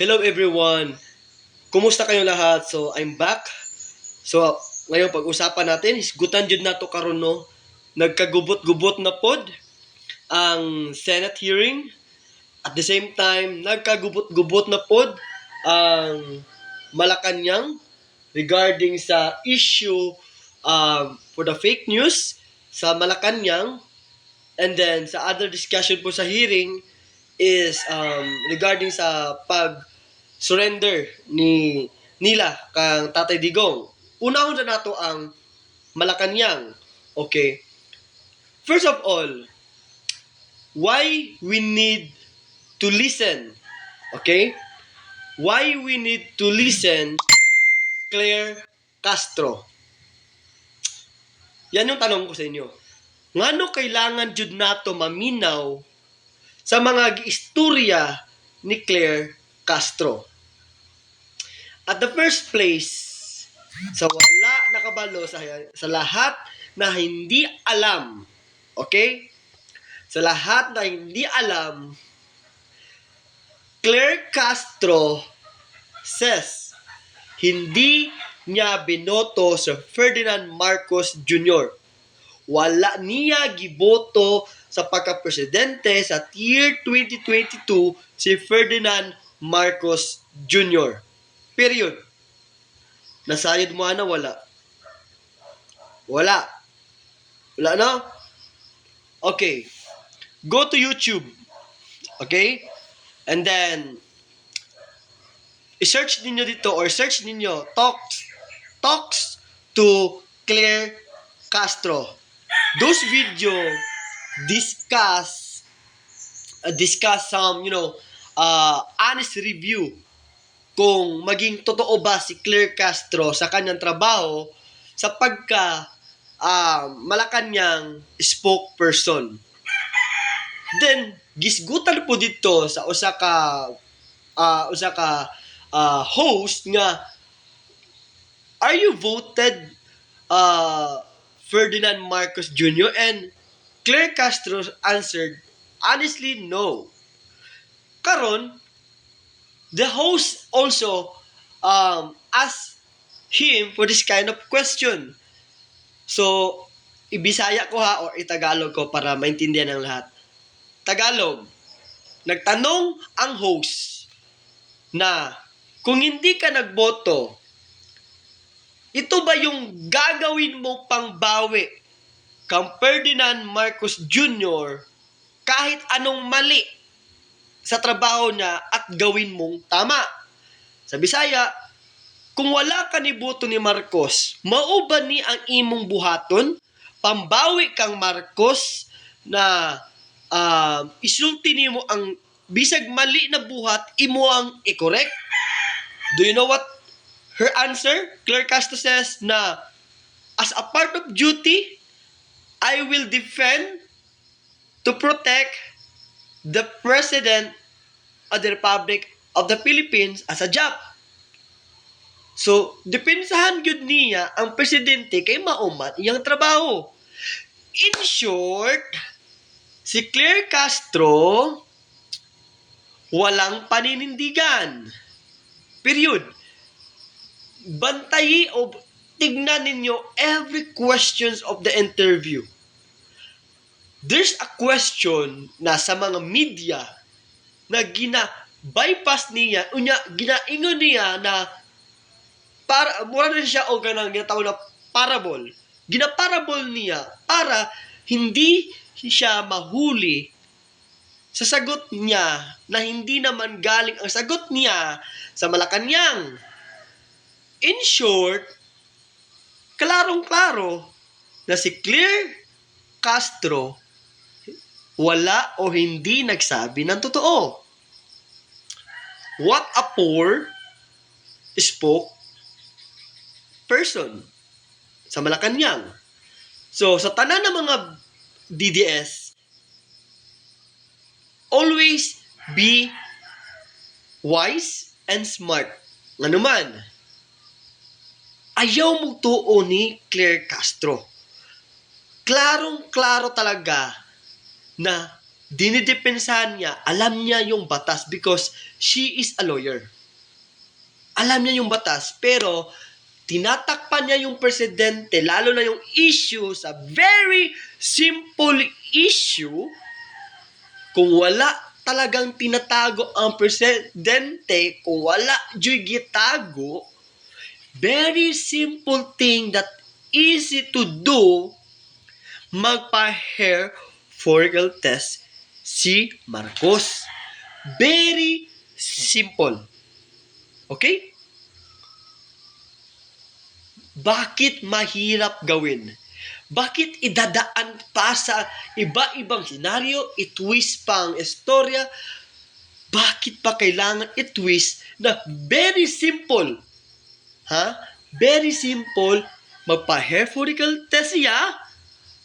Hello everyone! Kumusta kayo lahat? So, I'm back. So, ngayon pag-usapan natin, hisgutan jud nato karon no. Nagkagubot-gubot na pod ang Senate hearing. At the same time, nagkagubot-gubot na pod ang Malacanang regarding sa issue for the fake news sa Malacanang. And then, sa other discussion po sa hearing is regarding sa surrender ni nila kang Tatay Digong. Unahon na nato ang Malacanang. Okay. First of all, why we need to listen? Okay? Why we need to listen Claire Castro? Yan yung tanong ko sa inyo. Ngano kailangan jud nato maminaw sa mga giistorya ni Claire Castro? At the first place, sa wala nakabalo sa lahat na hindi alam, okay? Sa lahat na hindi alam, Claire Castro says hindi niya binoto sa Ferdinand Marcos Jr. Wala niya giboto sa pagka-presidente sa year 2022 si Ferdinand Marcos Jr. Period. Nasayad mo na wala. Wala. Wala no? Okay. Go to YouTube. Okay? And then, i-search ninyo dito or search ninyo talks to Claire Castro. Those video discuss some, honest review kung maging totoo ba si Claire Castro sa kanyang trabaho sa Malacanang spokesperson. Then gisgutan po dito sa usa ka host nga, are you voted Ferdinand Marcos Jr.? And Claire Castro answered, honestly, no. Karon, the host also asked him for this kind of question. So, ibisaya ko ha or itagalog ko para maintindihan ng lahat. Tagalog, nagtanong ang host na kung hindi ka nagboto, ito ba yung gagawin mo pangbawi kang Ferdinand Marcos Jr. kahit anong mali sa trabaho niya at gawin mong tama? Sa Bisaya, kung wala ka ni boto ni Marcos, mao ba ni ang imong buhaton? Pambawi kang Marcos na isulti nimo ang bisag mali na buhat, imo ang i-correct? Do you know what her answer? Claire Castro says na, as a part of duty, I will defend to protect the President of the Republic of the Philippines as a job. So, depensahan yun niya ang presidente kay maumat iyang trabaho. In short, si Claire Castro walang paninindigan. Period. Bantayi o tignan ninyo every questions of the interview. There's a question na sa mga media na bypass niya, ginaingon niya na para mura na siya o ganang ginatawag na parable. Ginaparable niya para hindi siya mahuli sa sagot niya na hindi naman galing ang sagot niya sa Malacanang. In short, klarong-klaro na si Claire Castro wala o hindi nagsabi ng totoo. What a poor spokesperson sa Malacanang. So, sa tanan ng mga DDS, always be wise and smart. Nga naman, ayaw mong tuo ni Claire Castro. Klarong-klaro talaga na dinidepensahan niya, alam niya yung batas because she is a lawyer. Alam niya yung batas, pero tinatakpan niya yung presidente, lalo na yung issue sa very simple issue. Kung wala talagang tinatago ang presidente, kung wala diy'y gitago, very simple thing that easy to do, magpa-hair follicle test si Marcos. Very simple. Okay? Bakit mahirap gawin? Bakit idadaan pa sa iba-ibang senaryo, itwist pa ang istorya? Bakit pa kailangan itwist na very simple? Very simple, magpa-hair follicle test siya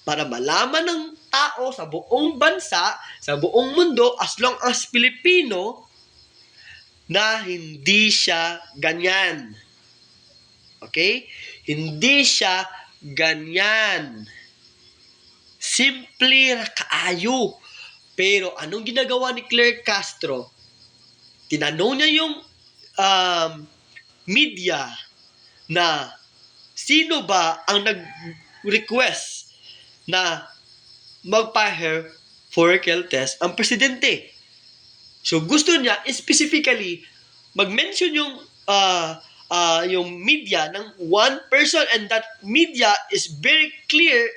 para malaman ng tao sa buong bansa, sa buong mundo, as long as Pilipino, na hindi siya ganyan. Okay? Hindi siya ganyan. Simple kaayo. Pero anong ginagawa ni Claire Castro? Tinanong niya yung media na sino ba ang nag-request na magpa-hair follicle test ang presidente. So gusto niya specifically mag-mention yung media ng one person, and that media is very clear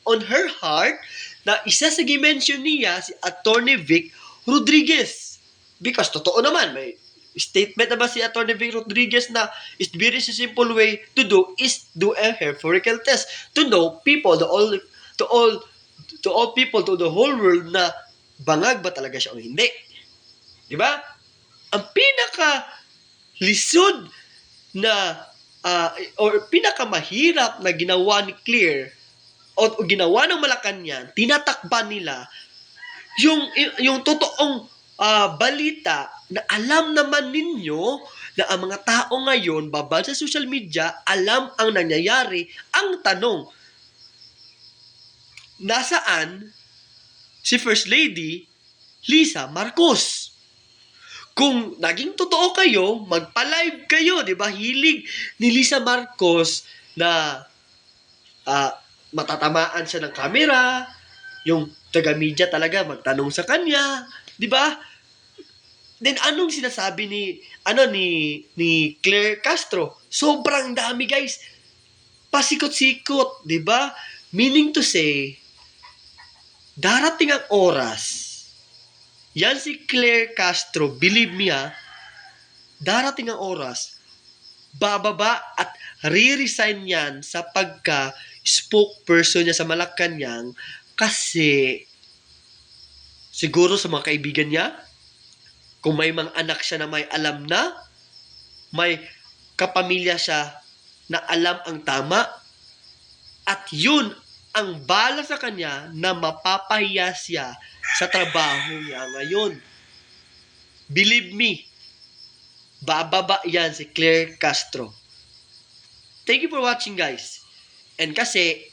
on her heart na isa sa gi-mention niya si Attorney Vic Rodriguez. Because totoo naman, may statement naman si Attorney Vic Rodriguez na it's very simple way to do is do a hair follicle test to know people, to all people, to the whole world na bangag ba talaga siya o hindi. Diba? Ang pinaka lisod na or pinakamahirap na ginawa ni Claire o ginawa ng Malacanang, tinatakban nila yung totoong balita na alam naman ninyo na ang mga tao ngayon babal sa social media, alam ang nangyayari. Ang tanong, nasaan si First Lady Lisa Marcos? Kung naging totoo kayo, magpa-live kayo, di ba? Hilig ni Lisa Marcos na matatamaan siya ng camera, yung taga-media talaga magtanong sa kanya, di ba? Then anong sinasabi ni Claire Castro? Sobrang dami, guys. Pasikot-sikot, di ba? Meaning to say, darating ang oras. Yan si Claire Castro, believe me darating ang oras, bababa at re-resign yan sa pagka-spokesperson niya sa Malacanang kasi siguro sa mga kaibigan niya, kung may mga anak siya na may alam na, may kapamilya siya na alam ang tama, at yun ang bala sa kanya na mapapahiya siya sa trabaho niya ngayon. Believe me, bababa yan si Claire Castro. Thank you for watching, guys. And kasi,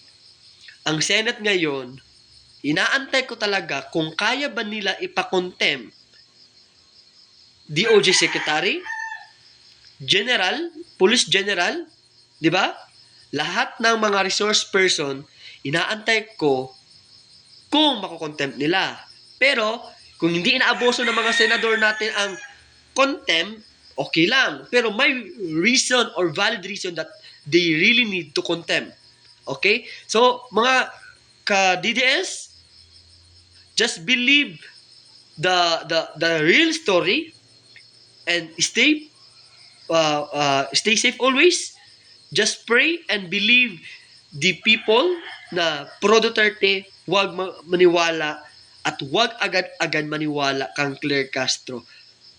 ang Senate ngayon, inaantay ko talaga kung kaya ba nila ipakontempt DOJ Secretary, General, Police General, di ba? Lahat ng mga resource person, inaantay ko kung makukontempt nila. Pero, kung hindi inaaboso ng mga senador natin ang contempt, okay lang. Pero may reason or valid reason that they really need to contempt. Okay? So, mga ka-DDS, just believe the real story and stay safe always. Just pray and believe the people na pro Duterte, huwag maniwala at huwag agad-agad maniwala kang Claire Castro.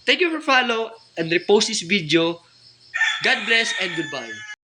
Thank you for follow and repost this video. God bless and goodbye.